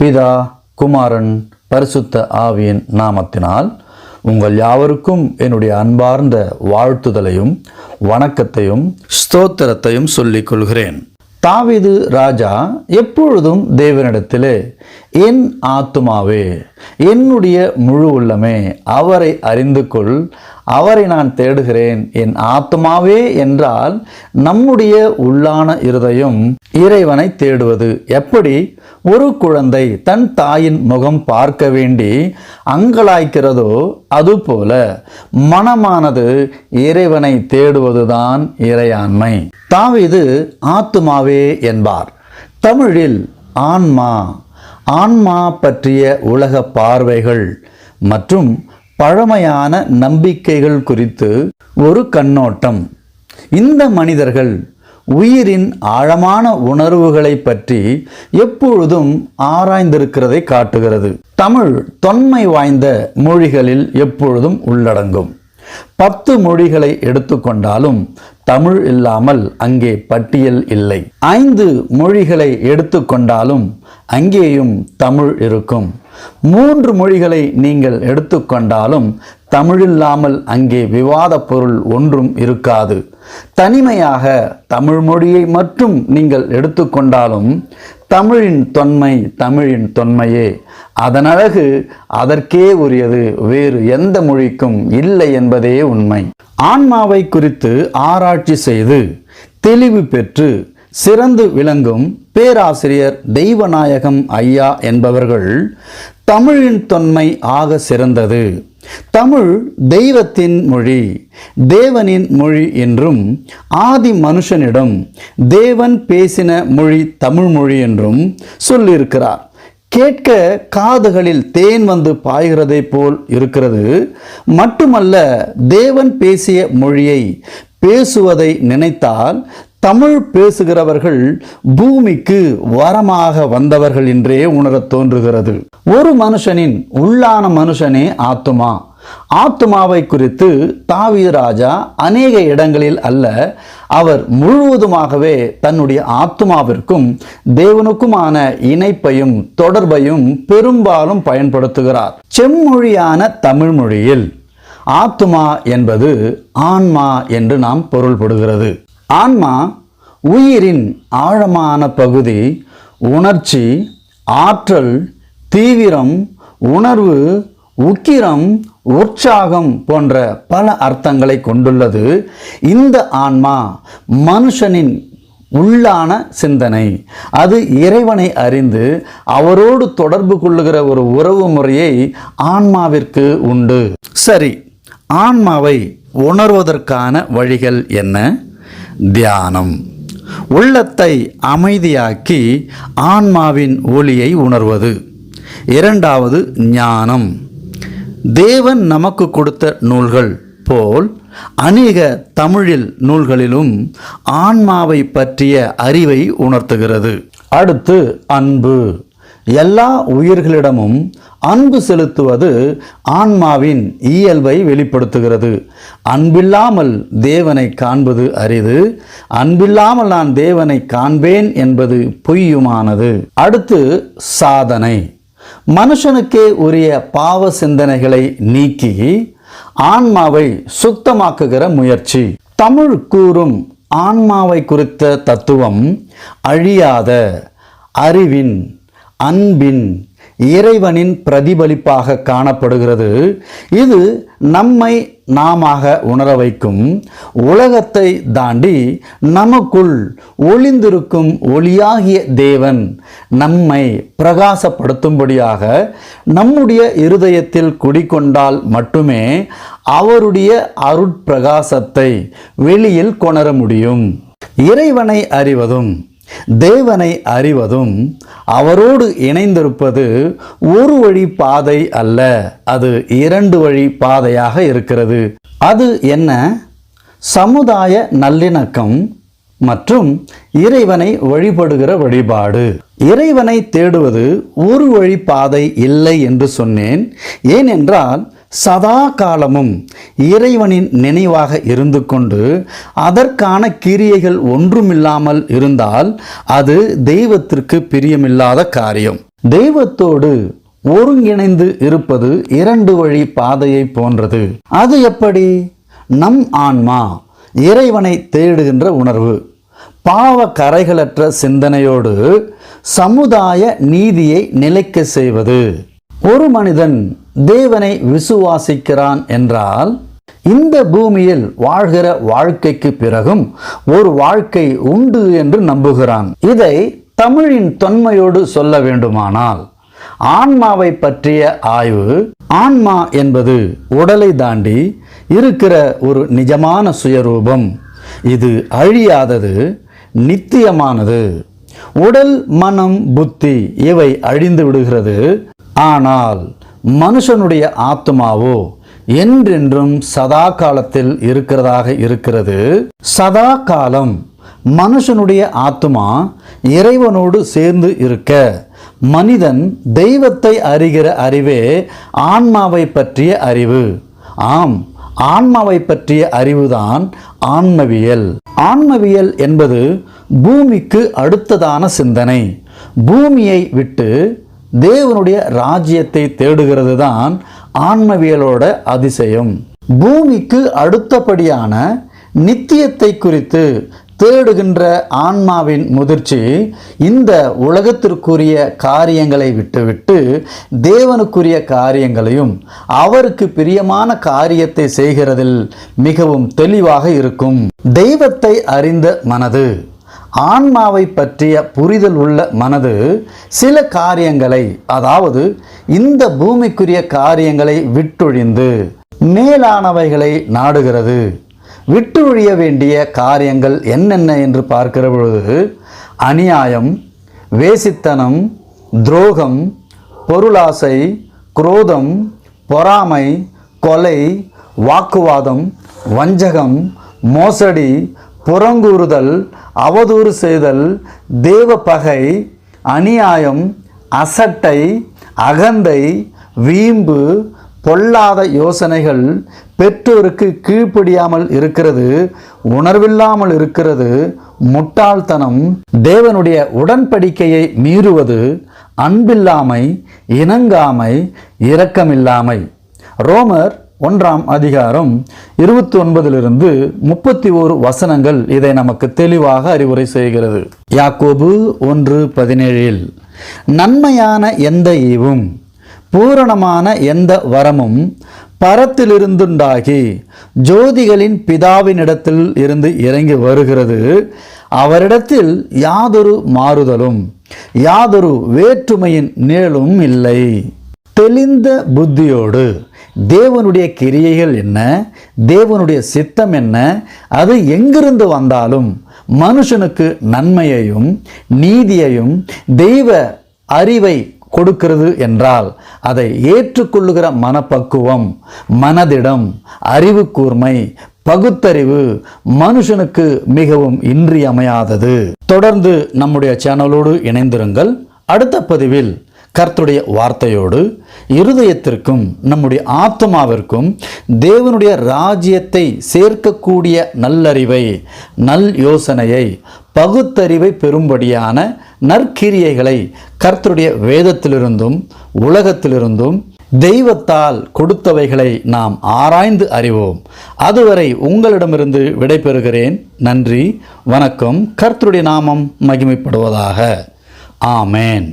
பிதா, குமாரன், பரிசுத்த ஆவியின் நாமத்தினால் உங்கள் யாவருக்கும் என்னுடைய அன்பார்ந்த வாழ்த்துதலையும் வணக்கத்தையும் ஸ்தோத்திரத்தையும் சொல்லிக் கொள்கிறேன். தாவீது ராஜா எப்பொழுதும் தேவனிடத்திலே, என் ஆத்துமாவே, என்னுடைய முழு உள்ளமே, அவரை அறிந்து கொள், அவரை நான் தேடுகிறேன். என் ஆத்துமாவே என்றால் நம்முடைய உள்ளான இருதயம் இறைவனை தேடுவது. எப்படி ஒரு குழந்தை தன் தாயின் முகம் பார்க்க வேண்டி அங்கலாய்க்கிறதோ அதுபோல மனமானது இறைவனை தேடுவதுதான் இறையாண்மை. தாவீது ஆத்துமாவே என்பார். தமிழில் ஆன்மா, ஆன்மா பற்றிய உலக பார்வைகள் மற்றும் பழமையான நம்பிக்கைகள் குறித்து ஒரு கண்ணோட்டம். இந்த மனிதர்கள் உயிரின் ஆழமான உணர்வுகளை பற்றி எப்பொழுதும் ஆராய்ந்திருக்கிறதை காட்டுகிறது. தமிழ் தொன்மை வாய்ந்த மொழிகளில் எப்பொழுதும் உள்ளடங்கும். 10 மொழிகளை எடுத்துக்கொண்டாலும் தமிழ் இல்லாமல் அங்கே பட்டியல் இல்லை. 5 மொழிகளை எடுத்துக்கொண்டாலும் அங்கேயும் தமிழ் இருக்கும். 3 மொழிகளை நீங்கள் எடுத்துக்கொண்டாலும் தமிழில்லாமல் அங்கே விவாத பொருள் ஒன்றும் இருக்காது. தனிமையாக தமிழ் மொழியை மட்டும் நீங்கள் எடுத்துக்கொண்டாலும் தமிழின் தொன்மை தமிழின் தொன்மையே. அதன் அழகு அதற்கே உரியது, வேறு எந்த மொழிக்கும் இல்லை என்பதே உண்மை. ஆன்மாவை குறித்து ஆராய்ச்சி செய்து தெளிவு பெற்று சிறந்து விளங்கும் பேராசிரியர் தெய்வநாயகம் ஐயா என்பவர்கள் தமிழின் தொன்மை ஆக சிறந்தது, தமிழ் தெய்வத்தின் மொழி, தேவனின் மொழி என்றும், ஆதி மனுஷனிடம் தேவன் பேசின மொழி தமிழ் மொழி என்றும் சொல்லியிருக்கிறார். கேட்க காதுகளில் தேன் வந்து பாய்கிறதை போல் இருக்கிறது. மட்டுமல்ல, தேவன் பேசிய மொழியை பேசுவதை நினைத்தால் தமிழ் பேசுகிறவர்கள் பூமிக்கு வரமாக வந்தவர்கள் என்றே உணரத் தோன்றுகிறது. ஒரு மனுஷனின் உள்ளான மனுஷனே ஆத்துமா. ஆத்துமாவை குறித்து தாவீது ராஜா அநேக இடங்களில் அல்ல, அவர் முழுவதுமாகவே தன்னுடைய ஆத்துமாவிற்கும் தேவனுக்குமான இணைப்பையும் தொடர்பையும் பெரும்பாலும் பயன்படுத்துகிறார். செம்மொழியான தமிழ் மொழியில் ஆத்துமா என்பது ஆன்மா என்று நாம் பொருள்படுகிறது. ஆன்மா உயிரின் ஆழமான பகுதி. உணர்ச்சி, ஆற்றல், தீவிரம், உணர்வு, உக்கிரம், உற்சாகம் போன்ற பல அர்த்தங்களை கொண்டுள்ளது. இந்த ஆன்மா மனுஷனின் உள்ளான சிந்தனை. அது இறைவனை அறிந்து அவரோடு தொடர்பு கொள்ளுகிற ஒரு உறவு முறையை ஆன்மாவிற்கு உண்டு. சரி, ஆன்மாவை உணர்வதற்கான வழிகள் என்ன? தியானம். உள்ளத்தை அமைதியாக்கி ஆன்மாவின் ஒளியை உணர்வது. 2வது ஞானம். தேவன் நமக்கு கொடுத்த நூல்கள் போல் அநேக தமிழில் நூல்களிலும் ஆன்மாவை பற்றிய அறிவை உணர்த்துகிறது. அடுத்து அன்பு. எல்லா உயிர்களிடமும் அன்பு செலுத்துவது ஆன்மாவின் இயல்பை வெளிப்படுத்துகிறது. அன்பில்லாமல் தேவனை காண்பது அரிது, அன்பில்லாமல் நான் தேவனை காண்பேன் என்பது பொய்யுமானது. அடுத்து சாதனை. மனுஷனுக்கே உரிய பாவ சிந்தனைகளை நீக்கி ஆன்மாவை சுத்தமாக்குகிற முயற்சி. தமிழ் கூறும் ஆன்மாவை குறித்த தத்துவம் அழியாத அறிவின், அன்பின், இறைவனின் பிரதிபலிப்பாக காணப்படுகிறது. இது நம்மை நாமாக உணர வைக்கும். உலகத்தை தாண்டி நமக்குள் ஒளிந்திருக்கும் ஒளியாகிய தேவன் நம்மை பிரகாசப்படுத்தும்படியாக நம்முடைய இருதயத்தில் குடிகொண்டால் மட்டுமே அவருடைய அருட்பிரகாசத்தை வெளியில் கொணர முடியும். இறைவனை அறிவதும் தேவனை அறிவதும் அவரோடு இணைந்திருப்பது ஒரு வழி பாதை அல்ல, அது 2 வழி பாதையாக இருக்கிறது. அது என்ன? சமுதாய நல்லிணக்கம் மற்றும் இறைவனை வழிபடுகிற வழிபாடு. இறைவனை தேடுவது ஒரு வழி பாதை இல்லை என்று சொன்னேன். ஏனென்றால் சதா காலமும் இறைவனின் நினைவாக இருந்து கொண்டு அதற்கான கிரியைகள் ஒன்றுமில்லாமல் இருந்தால் அது தெய்வத்திற்கு பிரியமில்லாத காரியம். தெய்வத்தோடு ஒருங்கிணைந்து இருப்பது 2 வழி பாதையை போன்றது. அது எப்படி? நம் ஆன்மா இறைவனை தேடுகின்ற உணர்வு, பாவ கரைகளற்ற சிந்தனையோடு சமுதாய நீதியை நிலைக்க செய்வது. ஒரு மனிதன் தேவனை விசுவாசிக்கிறான் என்றால் இந்த பூமியில் வாழ்கிற வாழ்க்கைக்கு பிறகும் ஒரு வாழ்க்கை உண்டு என்று நம்புகிறான். இதை தமிழின் தொன்மையோடு சொல்ல வேண்டுமானால், ஆன்மாவை பற்றிய ஆய்வு. ஆன்மா என்பது உடலை தாண்டி இருக்கிற ஒரு நிஜமான சுயரூபம். இது அழியாதது, நித்தியமானது. உடல், மனம், புத்தி இவை அழிந்து விடுகிறது. ஆனால் மனுஷனுடைய ஆத்மாவோ என்றென்றும் சதா காலத்தில் இருக்கிறதாக இருக்கிறது. சதா காலம் மனுஷனுடைய ஆத்மா இறைவனோடு சேர்ந்து இருக்க மனிதன் தெய்வத்தை அறிகிற அறிவே ஆன்மாவை பற்றிய அறிவு. ஆம், ஆன்மாவை பற்றிய அறிவுதான் ஆன்மவியல். ஆன்மவியல் என்பது பூமிக்கு அடுத்ததான சிந்தனை. பூமியை விட்டு தேவனுடைய ராஜ்யத்தை தேடுகிறது தான் ஆன்மவியலோட அதிசயம். பூமிக்கு அடுத்தபடியான நித்தியத்தை குறித்து தேடுகின்ற ஆன்மாவின் முதிர்ச்சி இந்த உலகத்திற்குரிய காரியங்களை விட்டுவிட்டு தேவனுக்குரிய காரியங்களையும் அவருக்கு பிரியமான காரியத்தை செய்கிறதில் மிகவும் தெளிவாக இருக்கும். தெய்வத்தை அறிந்த மனது, ஆன்மாவை பற்றிய புரிதல் உள்ள மனது சில காரியங்களை, அதாவது இந்த பூமிக்குரிய காரியங்களை விட்டொழிந்து மேலானவைகளை நாடுகிறது. விட்டு ஒழிய வேண்டிய காரியங்கள் என்னென்ன என்று பார்க்கிற பொழுது அநியாயம், வேசித்தனம், துரோகம், பொருளாசை, குரோதம், பொறாமை, கொலை, வாக்குவாதம், வஞ்சகம், மோசடி, புறங்கூறுதல், அவதூறு செய்தல், தேவ பகை, அநியாயம், அசட்டை, அகந்தை, வீம்பு, பொல்லாத யோசனைகள், பெற்றோருக்கு கீழ்ப்படியாமல் இருக்கிறது, உணர்வில்லாமல் இருக்கிறது, முட்டாள்தனம், தேவனுடைய உடன்படிக்கையை மீறுவது, அன்பில்லாமை, இணங்காமை, இரக்கமில்லாமை. ரோமர் 1ஆம் அதிகாரம் 29 31 வசனங்கள் இதை நமக்கு தெளிவாக அறிவுரை செய்கிறது. யாக்கோபு 1:17 நன்மையான எந்த ஈவும் பூரணமான எந்த வரமும் பரத்திலிருந்துண்டாகி ஜோதிகளின் பிதாவினிடத்தில் இருந்து இறங்கி வருகிறது. அவரிடத்தில் யாதொரு மாறுதலும் யாதொரு வேற்றுமையின் நிழலும் இல்லை. தெளிந்த புத்தியோடு தேவனுடைய கிரியைகள் என்ன, தேவனுடைய சித்தம் என்ன, அது எங்கிருந்து வந்தாலும் மனுஷனுக்கு நன்மையையும் நீதியையும் தெய்வ அறிவை கொடுக்கிறது என்றால் அதை ஏற்றுக்கொள்ளுகிற மனப்பக்குவம், மனதிடம், அறிவு கூர்மை, பகுத்தறிவு மனுஷனுக்கு மிகவும் இன்றியமையாதது. தொடர்ந்து நம்முடைய சேனலோடு இணைந்திருங்கள். அடுத்த பதிவில் கர்த்தருடைய வார்த்தையோடு இருதயத்திற்கும் நம்முடைய ஆத்மாவிற்கும் தேவனுடைய ராஜ்யத்தை சேர்க்கக்கூடிய நல்லறிவை, நல் யோசனையை, பகுத்தறிவை பெறும்படியான நற்கிரியைகளை கர்த்தருடைய வேதத்திலிருந்தும் உலகத்திலிருந்தும் தெய்வத்தால் கொடுத்தவைகளை நாம் ஆராய்ந்து அறிவோம். அதுவரை உங்களிடமிருந்து விடைபெறுகிறேன். நன்றி, வணக்கம். கர்த்தருடைய நாமம் மகிமைப்படுவதாக. ஆமேன்.